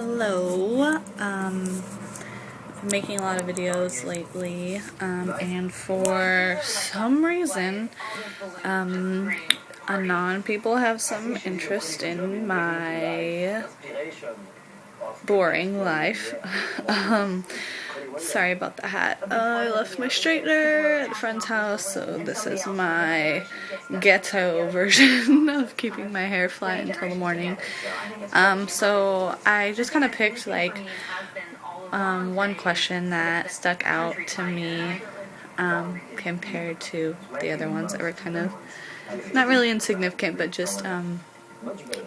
Hello. I've been making a lot of videos lately, and for some reason, anon people have some interest in my boring life. Sorry about the hat. I left my straightener at a friend's house, so this is my ghetto version of keeping my hair flat until the morning. So I just kind of picked one question that stuck out to me compared to the other ones that were kind of not really insignificant, but just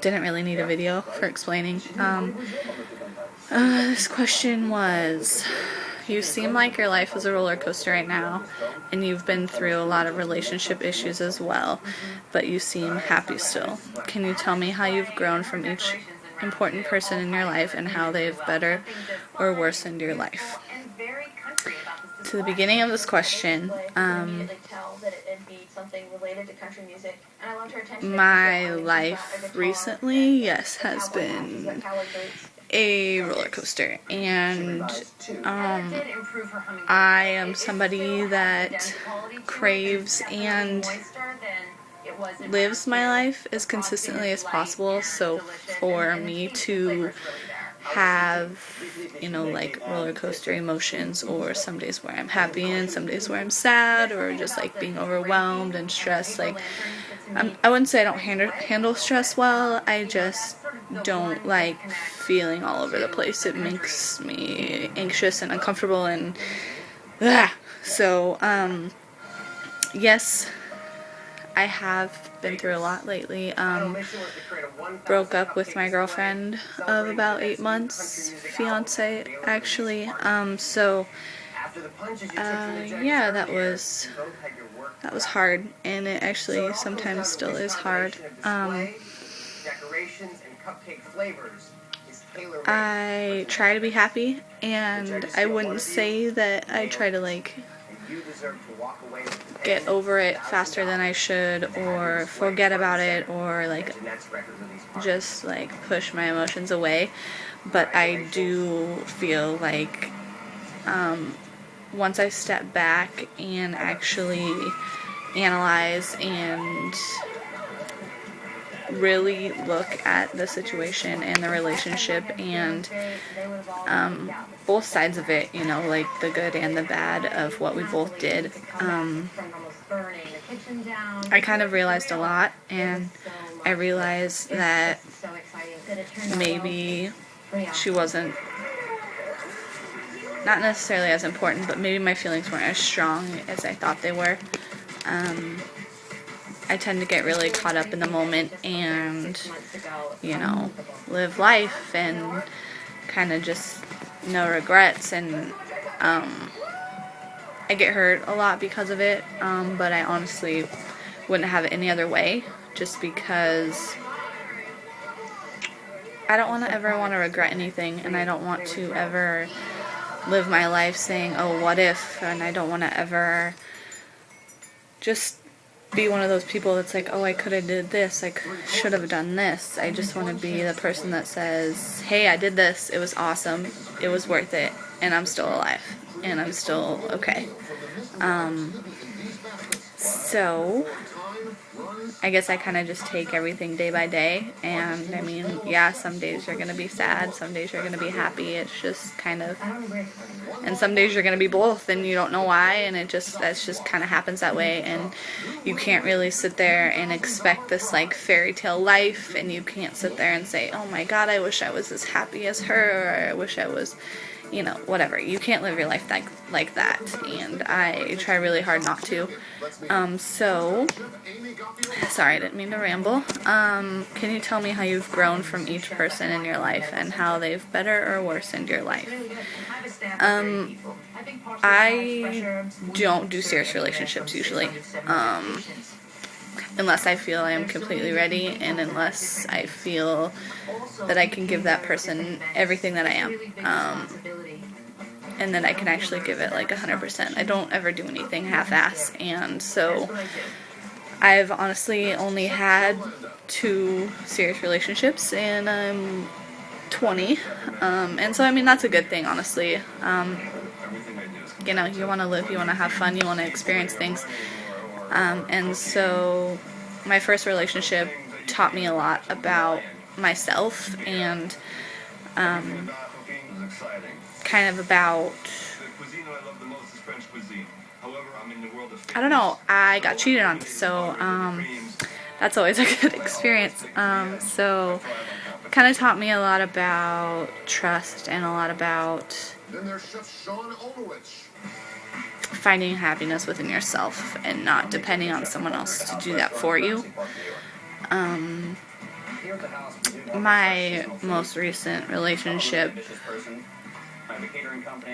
didn't really need a video for explaining. This question was, you seem like your life is a roller coaster right now, and you've been through a lot of relationship issues as well, but you seem happy still. Can you tell me how you've grown from each important person in your life and how they've better or worsened your life? To the beginning of this question, my life recently, yes, has been a roller coaster, and I am somebody that craves and lives my life as consistently as possible. So for me to have, like roller coaster emotions, or some days where I'm happy and some days where I'm sad, or just like being overwhelmed and stressed, I wouldn't say I don't handle stress well, I just don't like feeling all over the place. It makes me anxious and uncomfortable and so yes, I have been through a lot lately. Broke up with my girlfriend of about 8 months, fiance actually. Yeah, that was hard, and it actually sometimes still is hard. I try to be happy, and I wouldn't say that I try to get over it faster than I should, or forget about it, or just push my emotions away. But I do feel like once I step back and actually analyze and really look at the situation and the relationship and both sides of it, the good and the bad of what we both did, I kind of realized a lot, and I realized that maybe she wasn't, not necessarily as important, but maybe my feelings weren't as strong as I thought they were. I tend to get really caught up in the moment and, live life and kind of just no regrets, and I get hurt a lot because of it, but I honestly wouldn't have it any other way, just because I don't want to regret anything, and I don't want to ever live my life saying, oh, what if, and I don't want to ever just be one of those people that's like, oh, I could have did this, I should have done this. I just want to be the person that says, hey, I did this, it was awesome, it was worth it, and I'm still alive, and I'm still okay. So I guess I kind of just take everything day by day, and I mean, yeah, some days you're going to be sad, some days you're going to be happy, it's just kind of, and some days you're going to be both, and you don't know why, and that just kind of happens that way, and you can't really sit there and expect this fairy tale life, and you can't sit there and say, oh my god, I wish I was as happy as her, or I wish I was, whatever. You can't live your life like that, and I try really hard not to. So, sorry, I didn't mean to ramble. Can you tell me how you've grown from each person in your life and how they've better or worsened your life? I don't do serious relationships usually, unless I feel I am completely ready, and unless I feel that I can give that person everything that I am, and that I can actually give it 100%. I don't ever do anything half-ass, and so I've honestly only had 2 serious relationships, and I'm 20, and so I mean that's a good thing, honestly. You know, you want to live, you want to have fun, you want to experience things, and so my first relationship taught me a lot about myself and kind of about, I don't know, I got cheated on, so that's always a good experience. So kind of taught me a lot about trust and a lot about finding happiness within yourself and not depending on someone else to do that for you. My most recent relationship,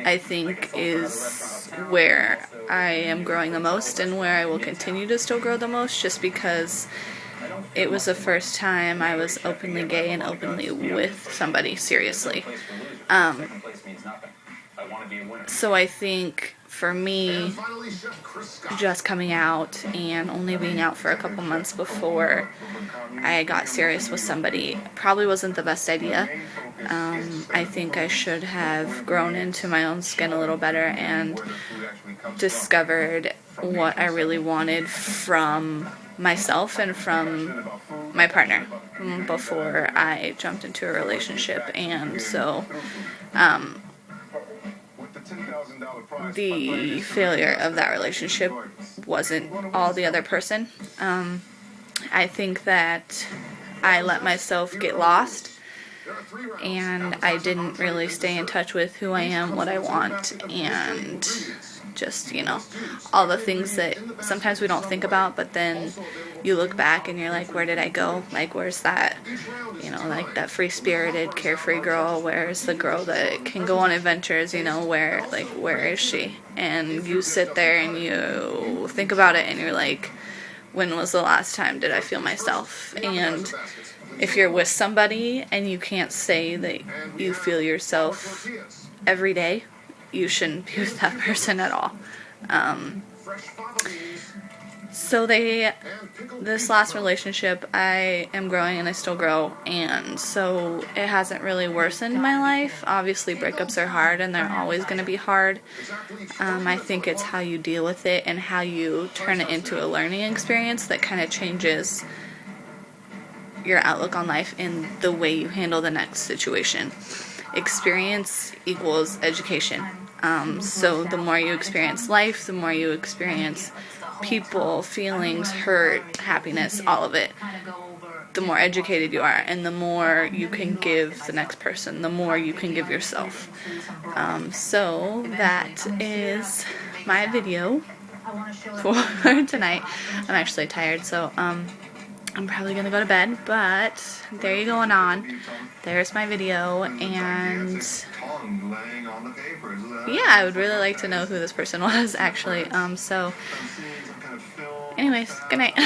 I think, is where I am growing the most and where I will continue to still grow the most, just because it was the first time I was openly gay and openly with somebody seriously. So I think for me, just coming out and only being out for a couple months before I got serious with somebody probably wasn't the best idea. I think I should have grown into my own skin a little better and discovered what I really wanted from myself and from my partner before I jumped into a relationship. And so the failure of that relationship wasn't all the other person. I think that I let myself get lost, and I didn't really stay in touch with who I am, what I want, and just, you know, all the things that sometimes we don't think about, but then you look back and you're like, where did I go? Like, where's that, you know, like that free-spirited, carefree girl? Where's the girl that can go on adventures, you know, where is she? And you sit there and you think about it and you're like, when was the last time did I feel myself? And if you're with somebody and you can't say that you feel yourself every day, you shouldn't be with that person at all. So this last relationship, I am growing and I still grow, and so it hasn't really worsened my life. Obviously breakups are hard and they're always going to be hard. I think it's how you deal with it and how you turn it into a learning experience that kind of changes your outlook on life and the way you handle the next situation. Experience equals education. So the more you experience life, the more you experience people, feelings, hurt, happiness, all of it, the more educated you are, and the more you can give the next person, the more you can give yourself. So that is my video for tonight. I'm actually tired, so I'm probably gonna go to bed, but there you go on. There's my video, and yeah, I would really like to know who this person was, actually. So anyways, good night.